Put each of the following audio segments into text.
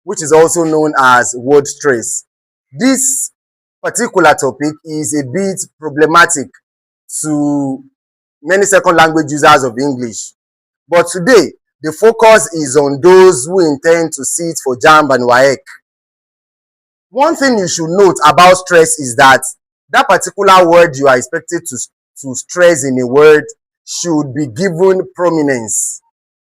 which is also known as word stress. This particular topic is a bit problematic to many second language users of English. But today, the focus is on those who intend to sit for JAMB and WAEC. One thing you should note about stress is that that particular word you are expected to stress in a word should be given prominence.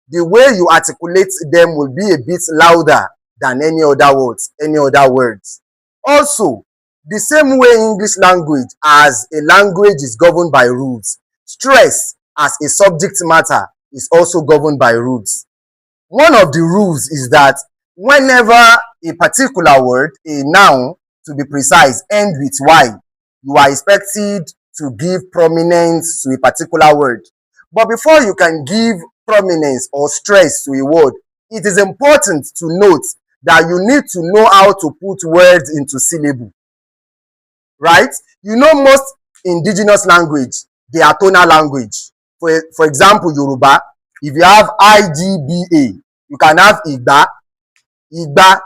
The way you articulate them will be a bit louder than any other words. Also, the same way English language as a language is governed by rules, stress as a subject matter is also governed by rules. One of the rules is that whenever a particular word, a noun to be precise, ends with Y, you are expected to give prominence to a particular word. But before you can give prominence or stress to a word, it is important to note that you need to know how to put words into syllable. Right? You know, most indigenous language, they are tonal language. For example, Yoruba, if you have IGBA, you can have Igba, Igba,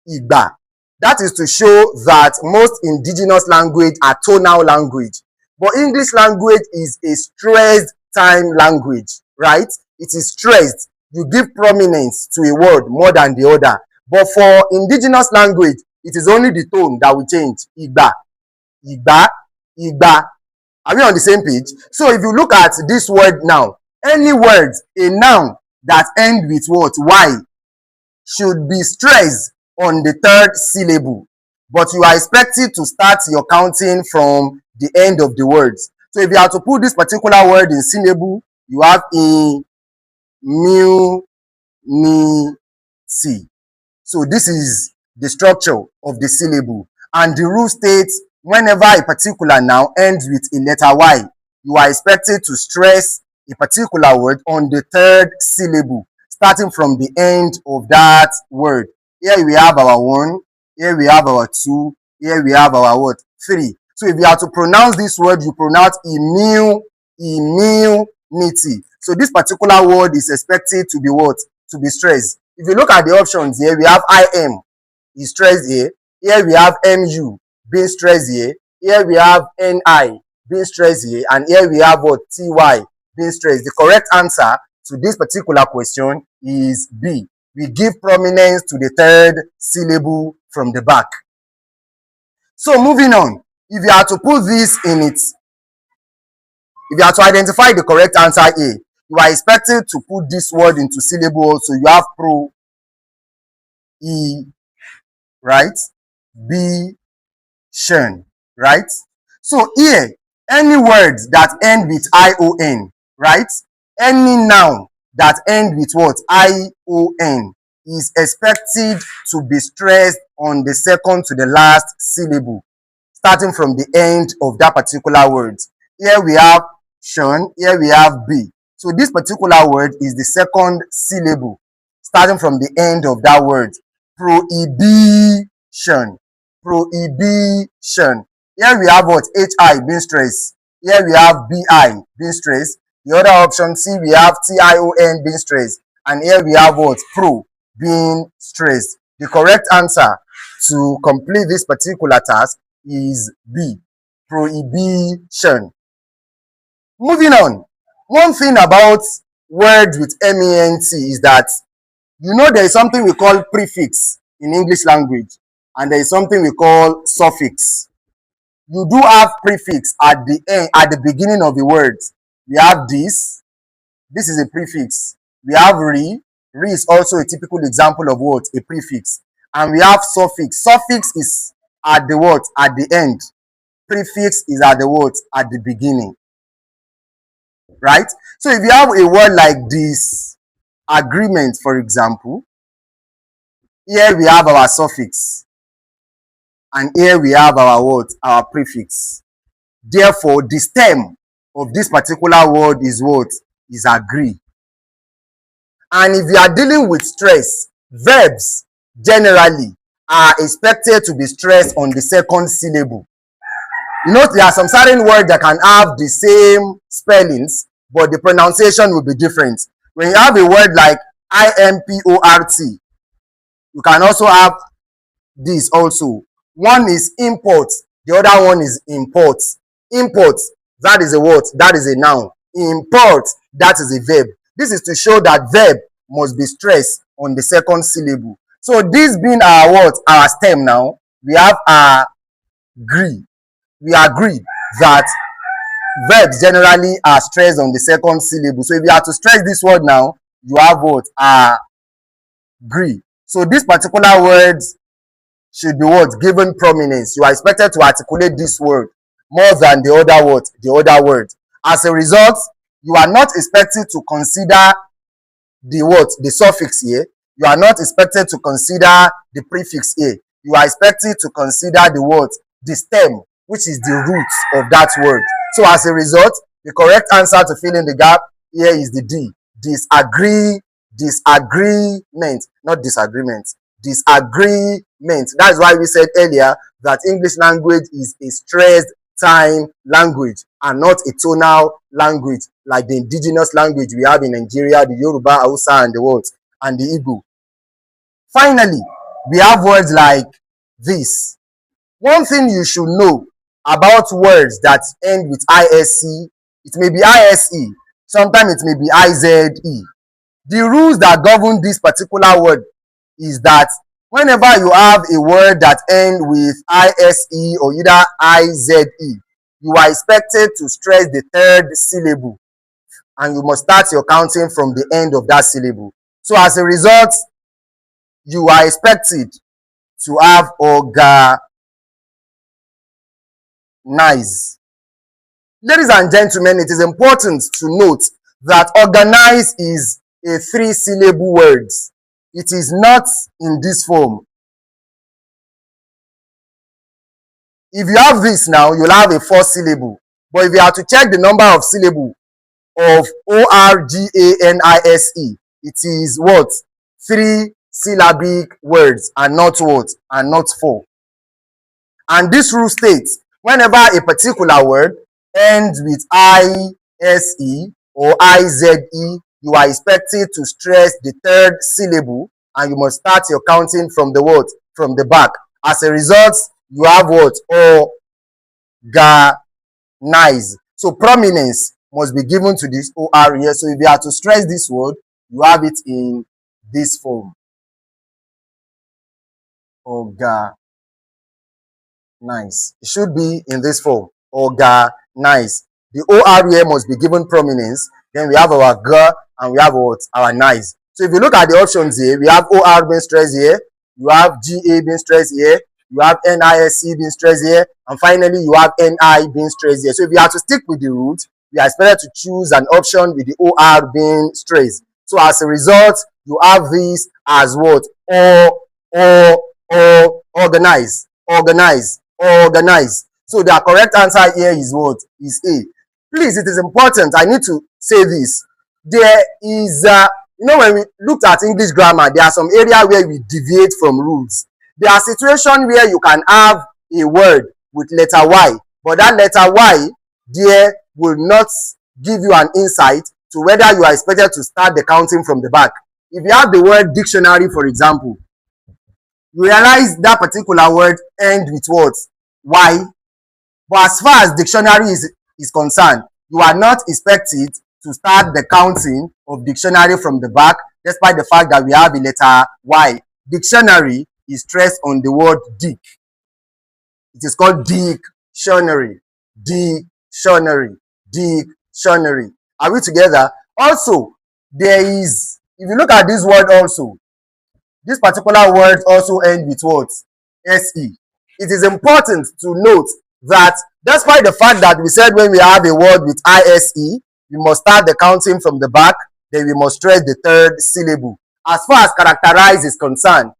Igba. That is to show that most indigenous language are tonal language. But English language is a stressed time language, right? It is stressed. You give prominence to a word more than the other. But for indigenous language, it is only the tone that will change. Igba, Igba, Igba. Are we on the same page? So if you look at this word now, any word, a noun that ends with what? Y, should be stressed on the third syllable. But you are expected to start your counting from the end of the words. So if you have to put this particular word in syllable, you have a, mu, ni, si. So this is the structure of the syllable. And the rule states whenever a particular noun ends with a letter Y, you are expected to stress a particular word on the third syllable, starting from the end of that word. Here we have our 1, here we have our 2, here we have our what? 3. So if you have to pronounce this word, you pronounce immunity. So this particular word is expected to be what? To be stressed. If you look at the options here, we have IM is stressed here. Here we have MU being stressed here. Here we have NI being stressed here. And here we have what? TY being stressed. The correct answer to this particular question is B. We give prominence to the third syllable from the back. So moving on, if you are to put this in it, if you are to identify the correct answer A, you are expected to put this word into syllable also. You have pro, E, right? B, shun, right? So here, any words that end with ION, right? Any noun that end with what? ION is expected to be stressed on the second to the last syllable, starting from the end of that particular word. Here we have shun, here we have B. So this particular word is the second syllable, starting from the end of that word. Prohibition, prohibition. Here we have what? HI being stressed. Here we have BI being stressed. The other option C, we have TION being stressed. And here we have what? Pro being stressed. The correct answer to complete this particular task is B, prohibition. Moving on. One thing about words with MENT is that, you know, there is something we call prefix in English language, and there is something we call suffix. You do have prefix at the end, at the beginning of the words. We have this. This is a prefix. We have re. Re is also a typical example of what? A prefix. And we have suffix. Suffix is at the what? At the end. Prefix is at the what? At the beginning. Right? So if you have a word like this, agreement, for example, here we have our suffix. And here we have our what? Our prefix. Therefore, the stem of this particular word is what? Is agree. And if you are dealing with stress, verbs generally are expected to be stressed on the second syllable. You know, there are some certain words that can have the same spellings, but the pronunciation will be different. When you have a word like IMPORT, You can also have this also. One is import, the other one is import. Import, that is a what? That is a noun. Import, that is a verb. This is to show that verb must be stressed on the second syllable. So this being our what? Our stem now, we have agree. We agree that verbs generally are stressed on the second syllable. So if you have to stress this word now, you have what? Agree. So this particular word should be what? Given prominence. You are expected to articulate this word more than the other word. The other word. As a result, you are not expected to consider the what? The suffix here. You are not expected to consider the prefix here. You are expected to consider the word, the stem, which is the root of that word. So as a result, the correct answer to fill in the gap here is the D. Disagree, disagreement, not disagreement. Disagreement. That's why we said earlier that English language is a stressed time language and not a tonal language like the indigenous language we have in Nigeria, the Yoruba, Hausa, and the what? And the Igbo. Finally, we have words like this. One thing you should know about words that end with ISC, it may be ISE, sometimes it may be IZE. The rules that govern this particular word is that whenever you have a word that ends with ISE or either IZE, you are expected to stress the third syllable and you must start your counting from the end of that syllable. So as a result, you are expected to have organize. Ladies and gentlemen, it is important to note that organize is a 3-syllable word. It is not in this form. If you have this now, you'll have a 4-syllable. But if you have to check the number of syllables of ORGANISE, it is what? 3-syllabic words and not what? And not 4. And this rule states, whenever a particular word ends with ISE or IZE, you are expected to stress the third syllable and you must start your counting from the what? From the back. As a result, you have what? Organize. So prominence must be given to this OR here. So if you have to stress this word, you have it in this form. Organize. It should be in this form. Organize. The OR here must be given prominence. Then we have our G and we have what? Our nice. So if you look at the options here, we have OR being stressed here. You have GA being stressed here. You have NISC being stressed here. And finally, you have NI being stressed here. So if you have to stick with the root, we are expected to choose an option with the OR being stressed. So as a result, you have this as what? Organize. Organize. Organize. So the correct answer here is what? Is A. Please, it is important. I need to say this. There is, when we looked at English grammar, there are some areas where we deviate from rules. There are situations where you can have a word with letter Y, but that letter Y there will not give you an insight to whether you are expected to start the counting from the back. If you have the word dictionary, for example, you realize that particular word ends with what? Y. But as far as dictionary is concerned, you are not expected to start the counting of dictionary from the back, despite the fact that we have a letter Y. Dictionary is stressed on the word dic. It is called dictionary. Dictionary. Dictionary. Are we together? Also, there is, if you look at this word also, this particular word also ends with what? SE. It is important to note that despite the fact that we said when we have a word with ISE, we must start the counting from the back, then we must stress the third syllable. As far as characterize is concerned,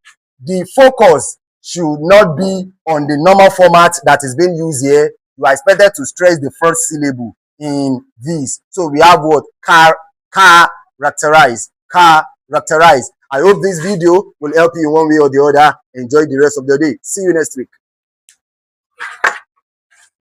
the focus should not be on the normal format that is being used here. You are expected to stress the first syllable in this. So we have what? Characterize. Characterize. I hope this video will help you in one way or the other. Enjoy the rest of the day. See you next week.